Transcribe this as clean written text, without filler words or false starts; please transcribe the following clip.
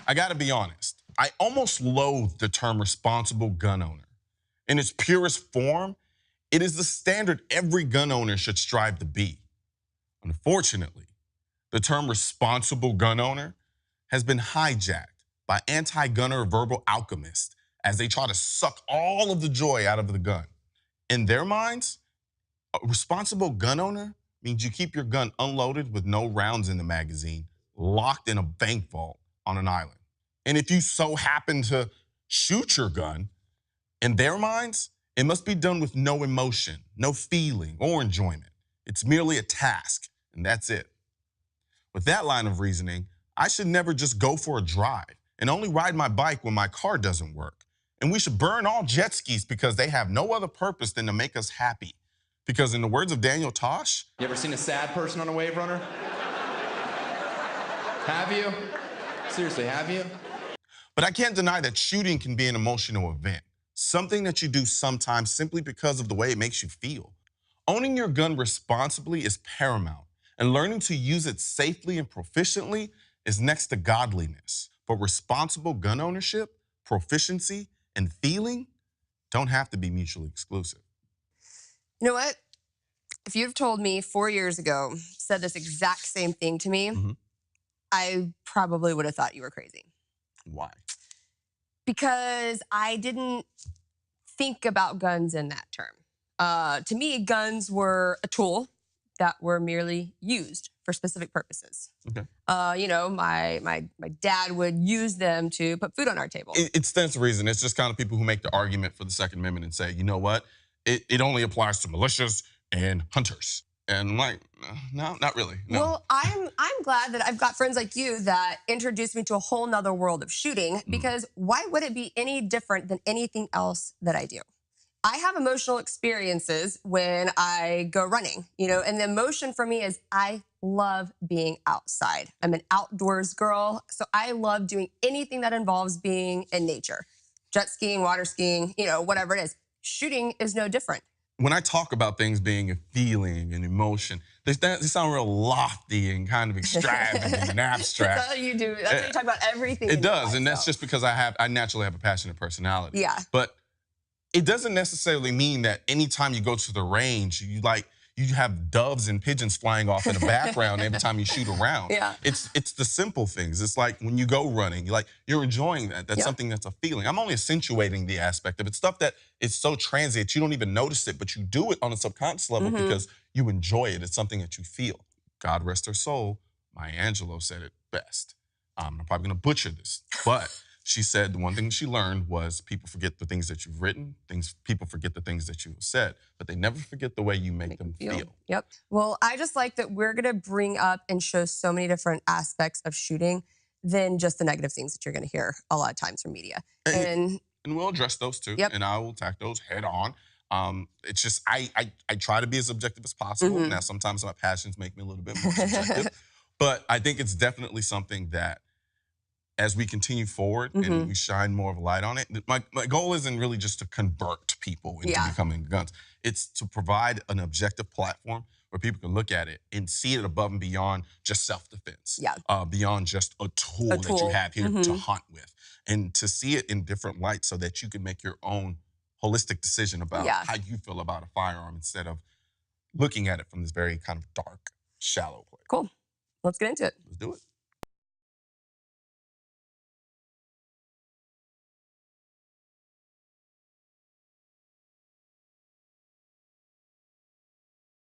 I gotta be honest. I almost loathe the term responsible gun owner. In its purest form, it is the standard every gun owner should strive to be. Unfortunately, the term responsible gun owner has been hijacked by anti-gunner verbal alchemists as they try to suck all of the joy out of the gun. In their minds, a responsible gun owner means you keep your gun unloaded with no rounds in the magazine, locked in a bank vault on an island. And if you so happen to shoot your gun, in their minds, it must be done with no emotion, no feeling or enjoyment. It's merely a task, and that's it. With that line of reasoning, I should never just go for a drive and only ride my bike when my car doesn't work. And we should burn all jet skis because they have no other purpose than to make us happy. Because in the words of Daniel Tosh, you ever seen a sad person on a wave runner? Have you? Seriously, have you? But I can't deny that shooting can be an emotional event. Something that you do sometimes simply because of the way it makes you feel. Owning your gun responsibly is paramount, and learning to use it safely and proficiently is next to godliness. But responsible gun ownership, proficiency, and feeling don't have to be mutually exclusive. You know what? If you'd have told me 4 years ago, said this exact same thing to me, I probably would have thought you were crazy. Why? Because I didn't think about guns in that term. To me, guns were a tool that were merely used for specific purposes. Okay. You know, my dad would use them to put food on our table. It stands to reason. It's just kind of people who make the argument for the Second Amendment and say, you know what? It only applies to militias and hunters. And I'm like, no, not really. No. Well, I'm glad that I've got friends like you that introduced me to a whole nother world of shooting, because why would it be any different than anything else that I do? I have emotional experiences when I go running, you know, and the emotion for me is I love being outside. I'm an outdoors girl, so I love doing anything that involves being in nature. Jet skiing, water skiing, you know, whatever it is. Shooting is no different. When I talk about things being a feeling and emotion, they sound real lofty and kind of extravagant and abstract. That's all you do. That's what you talk about everying. It does, and that's just because I naturally have a passionate personality. Yeah. But it doesn't necessarily mean that anytime you go to the range, you have doves and pigeons flying off in the background every time you shoot around. Yeah. It's the simple things. It's like when you go running, you're enjoying that. That's something that's a feeling. I'm only accentuating the aspect of it. Stuff that is so transient, you don't even notice it, but you do it on a subconscious level because you enjoy it. It's something that you feel. God rest her soul, Maya Angelou said it best. I'm probably gonna butcher this, but she said the one thing she learned was people forget the things that you've written, people forget the things that you've said, but they never forget the way you make them feel. Yep. Well, I just like that we're going to bring up and show so many different aspects of shooting than just the negative things that you're going to hear a lot of times from media. And we'll address those too, and I will attack those head on. It's just, I try to be as objective as possible. Now, sometimes my passions make me a little bit more subjective, but I think it's definitely something that as we continue forward and we shine more of a light on it, my goal isn't really just to convert people into becoming guns. It's to provide an objective platform where people can look at it and see it above and beyond just self-defense, beyond just a tool that you have here to hunt with, and to see it in different lights so that you can make your own holistic decision about how you feel about a firearm instead of looking at it from this very kind of dark, shallow place. Cool. Let's get into it. Let's do it.